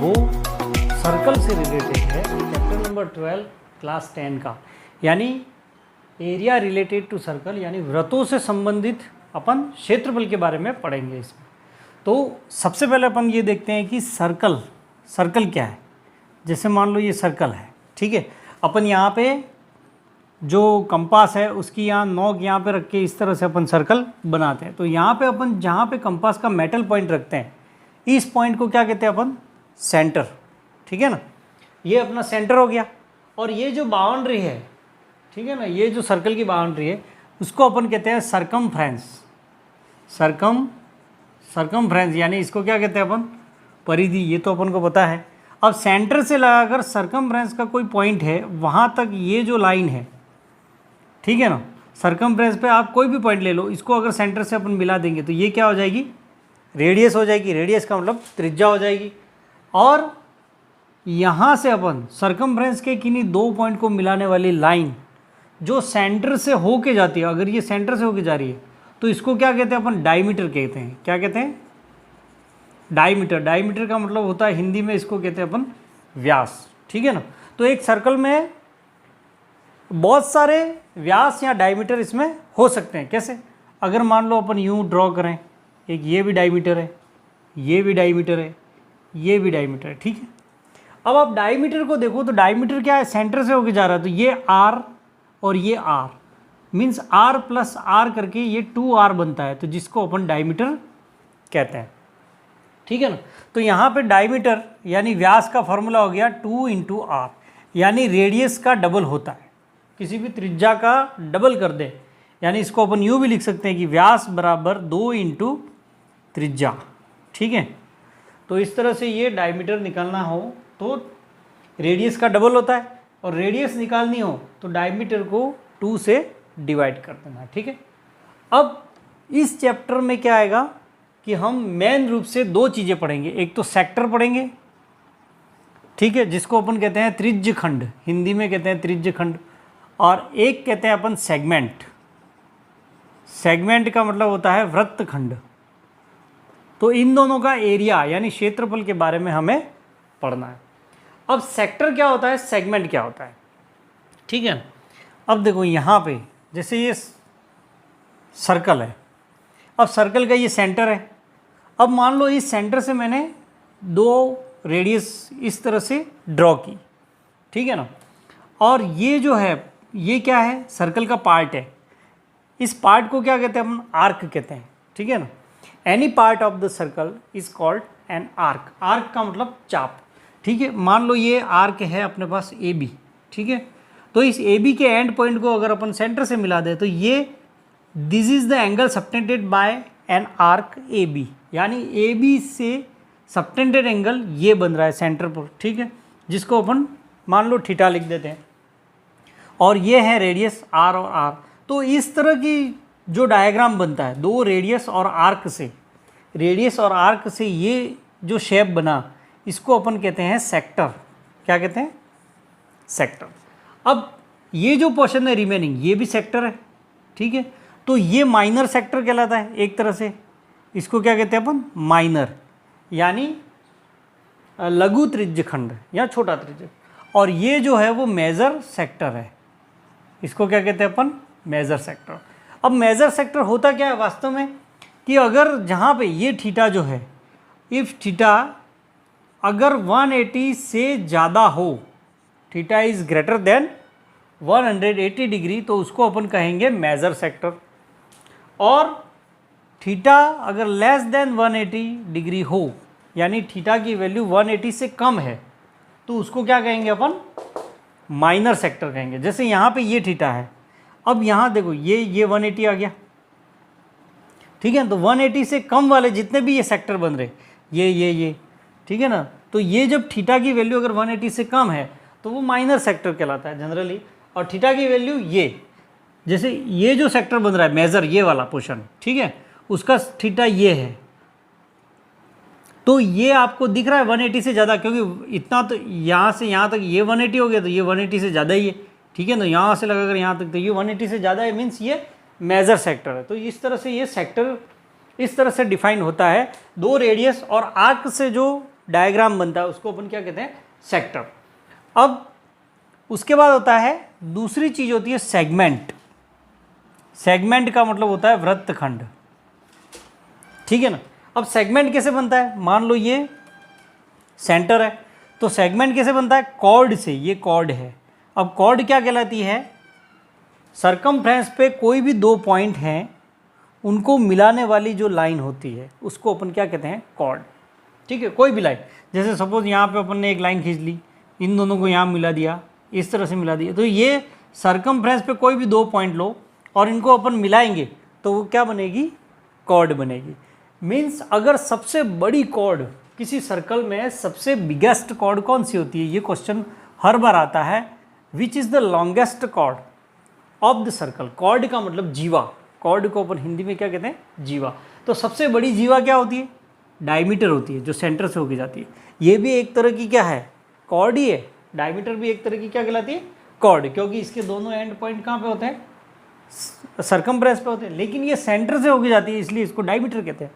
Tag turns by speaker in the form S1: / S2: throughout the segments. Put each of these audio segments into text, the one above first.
S1: वो सर्कल से रिलेटेड है, चैप्टर नंबर 12 क्लास 10 का, यानी एरिया रिलेटेड टू सर्कल, यानी वृत्तों से संबंधित अपन क्षेत्रफल के बारे में पढ़ेंगे इसमें। तो सबसे पहले अपन ये देखते हैं कि सर्कल क्या है। जैसे मान लो ये सर्कल है, ठीक है, अपन यहाँ पे जो कंपास है उसकी यहाँ नोक यहाँ पे रख के इस तरह से अपन सर्कल बनाते हैं। तो यहाँ पे अपन जहाँ पे कंपास का मेटल पॉइंट रखते हैं, इस पॉइंट को क्या कहते हैं अपन? सेंटर, ठीक है ना। ये अपना सेंटर हो गया। और ये जो बाउंड्री है, ठीक है ना, ये जो सर्कल की बाउंड्री है उसको अपन कहते हैं सरकमफ्रेंस। सरकमफ्रेंस यानी इसको क्या कहते हैं अपन? परिधि। ये तो अपन को पता है। अब सेंटर से लगाकर सरकमफ्रेंस का कोई पॉइंट है, वहाँ तक ये जो लाइन है, ठीक है ना, सरकमफ्रेंस पे आप कोई भी पॉइंट ले लो, इसको अगर सेंटर से अपन मिला देंगे तो ये क्या हो जाएगी? रेडियस हो जाएगी। रेडियस का मतलब त्रिज्या हो जाएगी। और यहाँ से अपन सरकमफ्रेंस के किन्हीं दो पॉइंट को मिलाने वाली लाइन जो सेंटर से होके जाती है, अगर ये सेंटर से होके जा रही है तो इसको क्या कहते हैं अपन? डायमीटर कहते हैं। क्या कहते हैं? डायमीटर। डायमीटर का मतलब होता है हिंदी में इसको कहते हैं अपन व्यास, ठीक है ना। तो एक सर्कल में बहुत सारे व्यास या डायमीटर इसमें हो सकते हैं। कैसे? अगर मान लो अपन यूँ ड्रॉ करें, एक ये भी डायमीटर है, ये भी डायमीटर है, ये भी डायमीटर है, ठीक है। अब आप डायमीटर को देखो तो डायमीटर क्या है? सेंटर से होके जा रहा है। तो ये आर और ये r means r plus r करके ये 2r बनता है, तो जिसको अपन डायमीटर कहते हैं, ठीक है ना। तो यहाँ पे डायमीटर यानी व्यास का फॉर्मूला हो गया 2 × r, यानी रेडियस का डबल होता है। किसी भी त्रिज्या का डबल कर दे, यानी इसको अपन यूँ भी लिख सकते हैं कि व्यास बराबर 2 × त्रिज्या, ठीक है। तो इस तरह से ये डायमीटर निकालना हो तो रेडियस का डबल होता है, और रेडियस निकालनी हो तो डायमीटर को 2 से डिवाइड कर देना, ठीक है। अब इस चैप्टर में क्या आएगा कि हम मेन रूप से दो चीज़ें पढ़ेंगे। एक तो सेक्टर पढ़ेंगे, ठीक है, जिसको अपन कहते हैं त्रिज्य खंड, हिंदी में कहते हैं त्रिज्य खंड, और एक कहते हैं अपन सेगमेंट। सेगमेंट का मतलब होता है वृत्त खंड। तो इन दोनों का एरिया यानी क्षेत्रफल के बारे में हमें पढ़ना है। अब सेक्टर क्या होता है, सेगमेंट क्या होता है, ठीक है। अब देखो यहाँ पे जैसे ये सर्कल है, अब सर्कल का ये सेंटर है। अब मान लो इस सेंटर से मैंने दो रेडियस इस तरह से ड्रॉ की, ठीक है ना। और ये जो है ये क्या है? सर्कल का पार्ट है। इस पार्ट को क्या कहते हैं हम? आर्क कहते हैं, ठीक है ना। Any part of the circle is called an arc. Arc का मतलब चाप, ठीक है। मान लो ये आर्क है अपने पास ए बी, ठीक है। तो इस ए बी के एंड पॉइंट को अगर अपन सेंटर से मिला दें तो ये this is the angle subtended by an arc A B, यानी ए बी से सबटेंडेड एंगल ये बन रहा है सेंटर पर, ठीक है, जिसको अपन मान लो थीटा लिख देते हैं। और ये है रेडियस आर और आर। तो इस तरह की जो डायग्राम बनता है दो रेडियस और आर्क से ये जो शेप बना, इसको अपन कहते हैं सेक्टर। क्या कहते हैं? सेक्टर। अब ये जो पोर्शन है रिमेनिंग, ये भी सेक्टर है, ठीक है। तो ये माइनर सेक्टर कहलाता है एक तरह से। इसको क्या कहते हैं अपन? माइनर, यानी लघु त्रिज्य खंड या छोटा त्रिज्य। और ये जो है वो मेजर सेक्टर है, इसको क्या कहते हैं अपन? Major sector. अब मेजर सेक्टर होता क्या है वास्तव में कि अगर जहाँ पे ये थीटा जो है, इफ़ थीटा अगर 180 से ज़्यादा हो, theta is greater than 180 degree, तो उसको अपन कहेंगे मेजर सेक्टर। और थीटा अगर लेस देन 180 डिग्री हो, यानी थीटा की वैल्यू 180 से कम है, तो उसको क्या कहेंगे अपन? माइनर सेक्टर कहेंगे। जैसे यहाँ पे ये थीटा है, अब यहाँ देखो ये 180 आ गया, ठीक है। तो 180 से कम वाले जितने भी ये सेक्टर बन रहे, ये ठीक है ना, तो ये जब थीटा की वैल्यू अगर 180 से कम है तो वो माइनर सेक्टर कहलाता है जनरली। और थीटा की वैल्यू ये, जैसे ये जो सेक्टर बन रहा है मेजर, ये वाला पोर्शन, ठीक है, उसका थीटा ये है, तो ये आपको दिख रहा है 180 से ज़्यादा, क्योंकि इतना तो यहाँ से यहाँ तक ये 180 हो गया, तो ये 180 से ज़्यादा ही है, ठीक है ना। यहाँ से लगाकर यहाँ तक तो ये 180 से ज़्यादा है, मीन्स ये मेजर सेक्टर है। तो इस तरह से ये सेक्टर इस तरह से डिफाइन होता है। दो रेडियस और आर्क से जो डायग्राम बनता है उसको अपन क्या कहते हैं, सेक्टर। अब उसके बाद होता है दूसरी चीज होती है सेगमेंट। सेगमेंट का मतलब होता है वृत्तखंड, ठीक है ना। अब सेगमेंट कैसे बनता है, मान लो ये सेंटर है, तो सेगमेंट कैसे बनता है, कॉर्ड से। ये कॉर्ड है। अब कॉर्ड क्या कहलाती है, सरकमफ्रेंस पे कोई भी दो पॉइंट हैं उनको मिलाने वाली जो लाइन होती है उसको अपन क्या कहते हैं, कॉर्ड, ठीक है। कोई भी लाइन, जैसे सपोज यहाँ पे अपन ने एक लाइन खींच ली, इन दोनों को यहाँ मिला दिया, इस तरह से मिला दिया, तो ये सरकमफ्रेंस पे कोई भी दो पॉइंट लो और इनको अपन मिलाएंगे तो वो क्या बनेगी, कॉर्ड बनेगी। मीन्स अगर सबसे बड़ी कॉर्ड किसी सर्कल में, सबसे बिगेस्ट कॉर्ड कौन सी होती है, ये क्वेश्चन हर बार आता है। Which is the longest chord of the circle. Chord का मतलब जीवा, कॉर्ड को अपन हिंदी में क्या कहते हैं, जीवा। तो सबसे बड़ी जीवा क्या होती है, डायमीटर होती है, जो सेंटर से होके जाती है। ये भी एक तरह की क्या है, कॉर्ड ही है। डायमीटर भी एक तरह की क्या कहलाती है, कॉर्ड, क्योंकि इसके दोनों एंड पॉइंट कहाँ पे होते हैं, सरकमफ्रेंस पे होते हैं, लेकिन ये सेंटर से होके जाती है इसलिए इसको डायमीटर कहते हैं।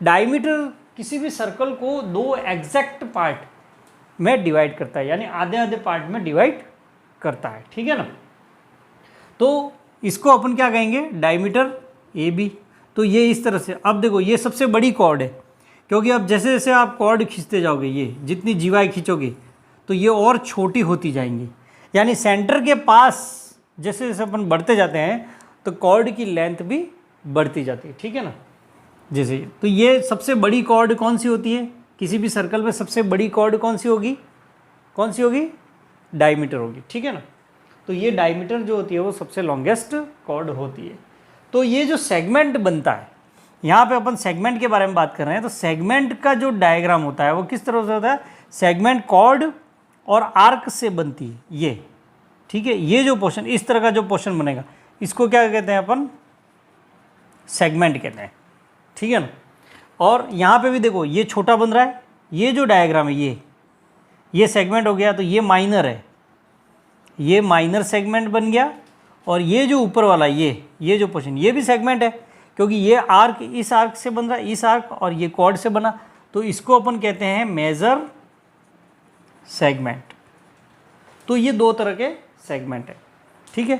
S1: डायमीटर किसी भी सर्कल को दो एग्जैक्ट पार्ट में डिवाइड करता है, यानी आधे आधे पार्ट में डिवाइड करता है, ठीक है ना। तो इसको अपन क्या कहेंगे, डायमीटर ए बी। तो ये इस तरह से, अब देखो ये सबसे बड़ी कॉर्ड है, क्योंकि अब जैसे जैसे आप कॉर्ड खींचते जाओगे, ये जितनी जीवाएँ खींचोगे तो ये और छोटी होती जाएंगी, यानी सेंटर के पास जैसे जैसे अपन बढ़ते जाते हैं तो कॉर्ड की लेंथ भी बढ़ती जाती है, ठीक है ना। जैसे तो ये सबसे बड़ी कॉर्ड कौन सी होती है, किसी भी सर्कल में सबसे बड़ी कॉर्ड कौन सी होगी, कौन सी होगी, डायमीटर होगी, ठीक है ना। तो ये डायमीटर जो होती है वो सबसे लॉन्गेस्ट कॉर्ड होती है। तो ये जो सेगमेंट बनता है, यहाँ पे अपन सेगमेंट के बारे में बात कर रहे हैं, तो सेगमेंट का जो डायग्राम होता है वो किस तरह से होता है, सेगमेंट कॉर्ड और आर्क से बनती है ये, ठीक है। ये जो पोर्शन, इस तरह का जो पोर्शन बनेगा इसको क्या कहते हैं अपन, सेगमेंट कहते हैं, ठीक है ना। और यहाँ पे भी देखो ये छोटा बन रहा है, ये जो डायग्राम है ये सेगमेंट हो गया, तो ये माइनर है, ये माइनर सेगमेंट बन गया। और ये जो ऊपर वाला ये जो पोर्शन ये भी सेगमेंट है, क्योंकि ये आर्क इस आर्क से बन रहा है, इस आर्क, और ये कॉर्ड से बना, तो इसको अपन कहते हैं मेजर सेगमेंट। तो ये दो तरह के सेगमेंट है, ठीक है।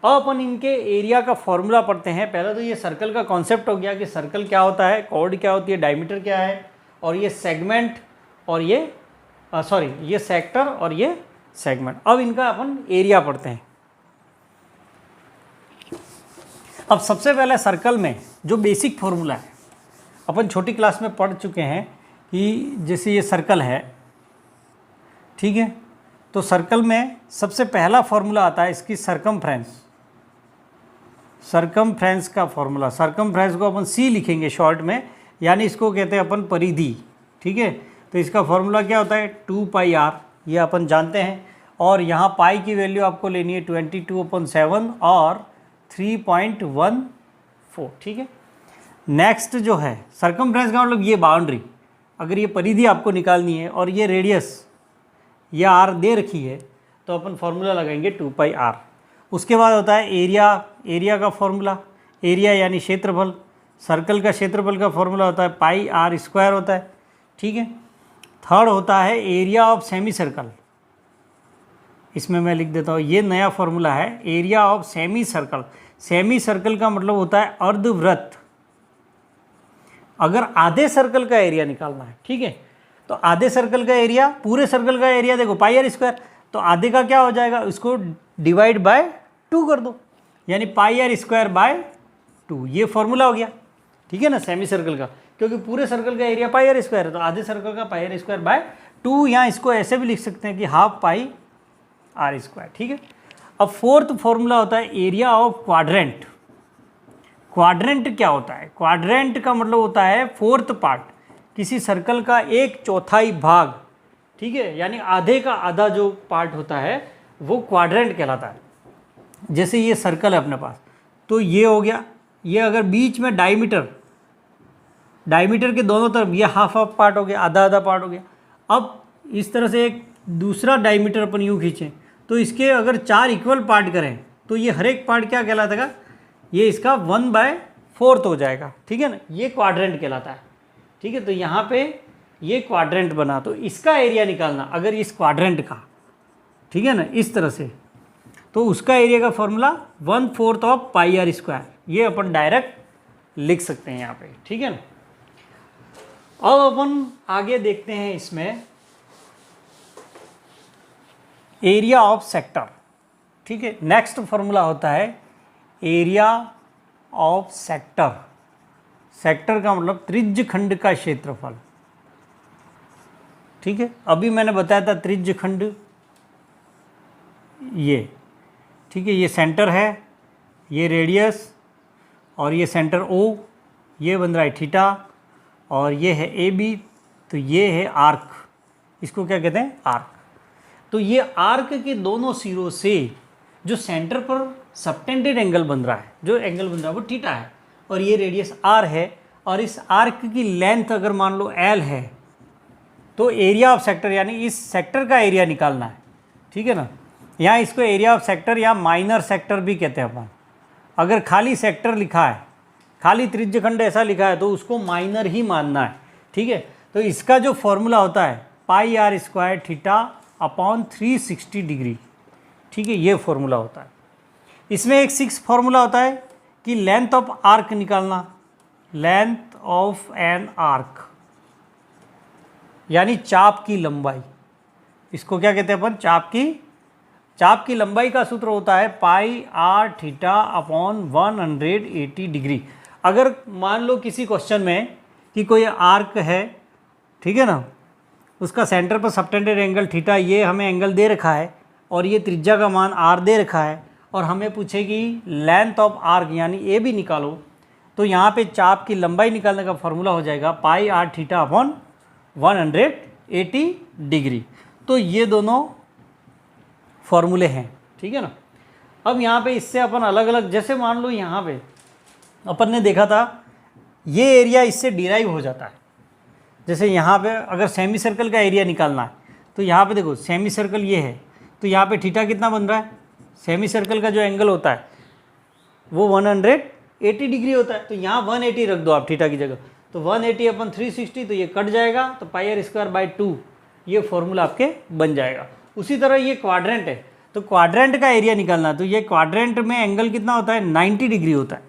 S1: अब अपन इनके एरिया का फॉर्मूला पढ़ते हैं। पहले तो ये सर्कल का कॉन्सेप्ट हो गया कि सर्कल क्या होता है, कॉर्ड क्या होती है, डायमीटर क्या है, और ये सेगमेंट और ये ये सेक्टर और ये सेगमेंट। अब इनका अपन एरिया पढ़ते हैं। अब सबसे पहले सर्कल में जो बेसिक फॉर्मूला है, अपन छोटी क्लास में पढ़ चुके हैं कि जैसे ये सर्कल है, ठीक है, तो सर्कल में सबसे पहला फॉर्मूला आता है इसकी सरकमफ्रेंस का फॉर्मूला। सरकमफ्रेंस को अपन सी लिखेंगे शॉर्ट में, यानी इसको कहते हैं अपन परिधि, ठीक है। तो इसका फॉर्मूला क्या होता है, 2πr, ये अपन जानते हैं। और यहाँ पाई की वैल्यू आपको लेनी है 22/7 और 3.14, ठीक है। नेक्स्ट जो है सरकमफ्रेंस का मतलब ये बाउंड्री, अगर ये परिधि आपको निकालनी है और ये रेडियस ये आर दे रखी है तो अपन फॉर्मूला लगाएंगे 2πr। उसके बाद होता है एरिया का फॉर्मूला, एरिया यानी क्षेत्रफल। सर्कल का क्षेत्रफल का फॉर्मूला होता है πr² होता है, ठीक है। थर्ड होता है एरिया ऑफ सेमी सर्कल, इसमें मैं लिख देता हूँ, ये नया फॉर्मूला है, area of semi circle. Semi circle का मतलब होता है अर्धवृत्त। अगर आधे सर्कल का एरिया निकालना है, ठीक है, तो आधे सर्कल का एरिया, पूरे सर्कल का एरिया देखो πr², तो आधे का क्या हो जाएगा, इसको डिवाइड बाय 2 कर दो, यानी πr²/2, ये फॉर्मूला हो गया, ठीक है ना, सेमी सर्कल का। क्योंकि पूरे सर्कल का एरिया πr² है, तो आधे सर्कल का πr²/2, यहाँ इसको ऐसे भी लिख सकते हैं कि ½ πr², ठीक है। अब फोर्थ फॉर्मूला होता है एरिया ऑफ क्वाड्रेंट। क्वाड्रेंट क्या होता है, क्वाड्रेंट का मतलब होता है फोर्थ पार्ट, किसी सर्कल का 1/4 भाग, ठीक है, यानी आधे का आधा जो पार्ट होता है वो क्वाड्रेंट कहलाता है। जैसे ये सर्कल है अपने पास, तो ये हो गया, ये अगर बीच में डायमीटर के दोनों तरफ ये हाफ पार्ट हो गया, आधा आधा पार्ट हो गया। अब इस तरह से एक दूसरा डायमीटर अपन यूँ खींचें तो इसके अगर 4 इक्वल पार्ट करें तो ये हर एक पार्ट क्या कहलाता, ये इसका 1/4 हो जाएगा, ठीक है ना, ये क्वाड्रेंट कहलाता है, ठीक है। तो यहाँ पे ये क्वाड्रेंट बना, तो इसका एरिया निकालना अगर इस क्वाड्रेंट का, ठीक है ना, इस तरह से, तो उसका एरिया का formula 1/4 of pi r square, ये अपन डायरेक्ट लिख सकते हैं यहाँ पे, ठीक है ना। अब अपन आगे देखते हैं इसमें एरिया ऑफ सेक्टर, ठीक है। नेक्स्ट फॉर्मूला होता है एरिया ऑफ सेक्टर। सेक्टर का मतलब त्रिज्य खंड का क्षेत्रफल, ठीक है। अभी मैंने बताया था त्रिज्य खंड ये, ठीक है, ये सेंटर है, ये रेडियस, और ये सेंटर ओ, ये बन रहा है थीटा, और ये है ए बी, तो ये है आर्क, इसको क्या कहते हैं, आर्क। तो ये आर्क के दोनों सिरों से जो सेंटर पर सबटेंडेड एंगल बन रहा है, जो एंगल बन रहा है वो थीटा है, और ये रेडियस आर है, और इस आर्क की लेंथ अगर मान लो एल है, तो एरिया ऑफ सेक्टर यानी इस सेक्टर का एरिया निकालना है, ठीक है ना। यहाँ इसको एरिया ऑफ सेक्टर या माइनर सेक्टर भी कहते हैं अपन। अगर खाली सेक्टर लिखा है, खाली त्रिज्यखंड ऐसा लिखा है, तो उसको माइनर ही मानना है, ठीक है। तो इसका जो फॉर्मूला होता है pi r square theta upon 360 degree, ठीक है, ये फॉर्मूला होता है। इसमें एक 6 फॉर्मूला होता है कि लेंथ ऑफ आर्क निकालना, लेंथ ऑफ एन आर्क यानी चाप की लंबाई, इसको क्या कहते हैं अपन, चाप की लंबाई का सूत्र होता है pi are theta upon 180 degree. अगर मान लो किसी क्वेश्चन में कि कोई आर्क है, ठीक है ना, उसका सेंटर पर सबटेंडेड एंगल थीटा, ये हमें एंगल दे रखा है, और ये त्रिज्या का मान आर दे रखा है, और हमें पूछे कि लेंथ ऑफ आर्क यानी ए भी निकालो, तो यहाँ पे चाप की लंबाई निकालने का फॉर्मूला हो जाएगा पाई आर थीटा अपॉन 180 डिग्री। तो ये दोनों फॉर्मूले हैं, ठीक है ना। अब यहाँ पे इससे अपन अलग अलग, जैसे मान लो यहाँ पे अपन ने देखा था ये एरिया इससे डिराइव हो जाता है। जैसे यहाँ पे अगर सेमी सर्कल का एरिया निकालना है, तो यहाँ पे देखो सेमी सर्कल ये है, तो यहाँ पे थीटा कितना बन रहा है, सेमी सर्कल का जो एंगल होता है वो 180 डिग्री होता है, तो यहाँ 180 रख दो आप थीटा की जगह, तो 180 अपन 360, तो ये कट जाएगा, तो पाई आर स्क्वायर बाई 2, ये फॉर्मूला आपके बन जाएगा। उसी तरह ये क्वाड्रेंट है, तो क्वाड्रेंट का एरिया निकालना, तो ये क्वाड्रेंट में एंगल कितना होता है, 90 डिग्री होता है,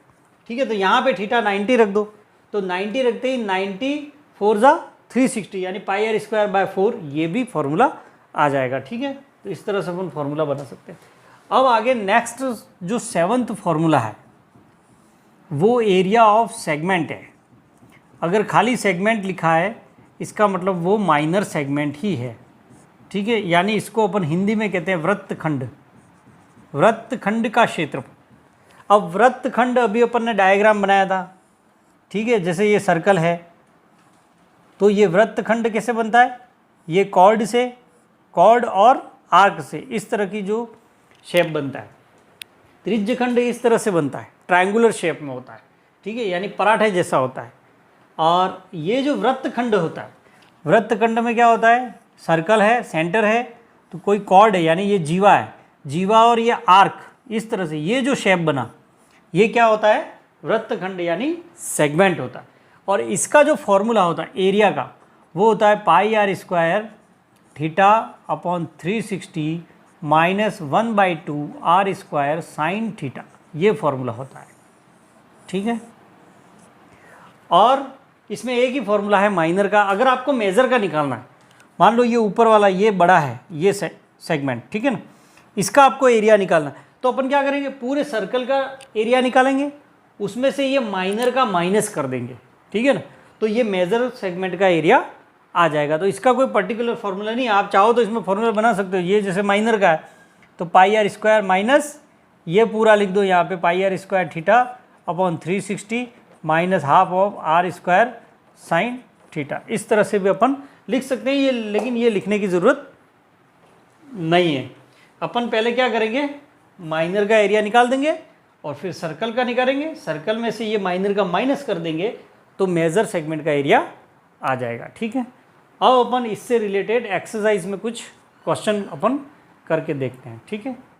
S1: ठीक है। तो यहाँ पे थीटा 90 रख दो, तो 90 रखते ही 90 4 जा 360 यानी पाई आर स्क्वायर बाय 4, ये भी फॉर्मूला आ जाएगा, ठीक है। तो इस तरह से अपन फॉर्मूला बना सकते हैं। अब आगे नेक्स्ट जो 7th फॉर्मूला है वो एरिया ऑफ सेगमेंट है। अगर खाली सेगमेंट लिखा है, इसका मतलब वो माइनर सेगमेंट ही है, ठीक है, यानी इसको अपन हिंदी में कहते हैं वृत्तखंड, वृत्तखंड का क्षेत्रफल। अब वृत्तखंड अभी अपन ने डायग्राम बनाया था, ठीक है, जैसे ये सर्कल है, तो ये वृत्तखंड कैसे बनता है, ये कॉर्ड से, कॉर्ड और आर्क से इस तरह की जो शेप बनता है। त्रिज्यखंड इस तरह से बनता है, ट्रायंगुलर शेप में होता है, ठीक है, यानी पराठे जैसा होता है। और ये जो वृत्तखंड होता है, वृत्तखंड में क्या होता है, सर्कल है, सेंटर है, तो कोई कॉर्ड है यानी ये जीवा है, जीवा और ये आर्क, इस तरह से ये जो शेप बना, ये क्या होता है, वृत्तखंड यानी सेगमेंट होता है। और इसका जो फॉर्मूला होता है एरिया का, वो होता है pi r square theta upon 360 minus 1/2 r square sine theta, ये फॉर्मूला होता है, ठीक है। और इसमें एक ही फॉर्मूला है माइनर का। अगर आपको मेजर का निकालना है, मान लो ये ऊपर वाला ये बड़ा है, ये सेगमेंट, ठीक है ना, इसका आपको एरिया निकालना है, तो अपन क्या करेंगे, पूरे सर्कल का एरिया निकालेंगे, उसमें से ये माइनर का माइनस कर देंगे, ठीक है ना, तो ये मेजर सेगमेंट का एरिया आ जाएगा। तो इसका कोई पर्टिकुलर फॉर्मूला नहीं, आप चाहो तो इसमें फॉर्मूला बना सकते हो। ये जैसे माइनर का है, तो पाई आर स्क्वायर माइनस ये पूरा लिख दो यहाँ पे pi r square theta upon 360 minus half of r square sine theta, इस तरह से भी अपन लिख सकते हैं ये, लेकिन ये लिखने की ज़रूरत नहीं है। अपन पहले क्या करेंगे, माइनर का एरिया निकाल देंगे और फिर सर्कल का निकालेंगे, सर्कल में से ये माइनर का माइनस कर देंगे, तो मेजर सेगमेंट का एरिया आ जाएगा, ठीक है। अब अपन इससे रिलेटेड एक्सरसाइज में कुछ क्वेश्चन अपन करके देखते हैं, ठीक है।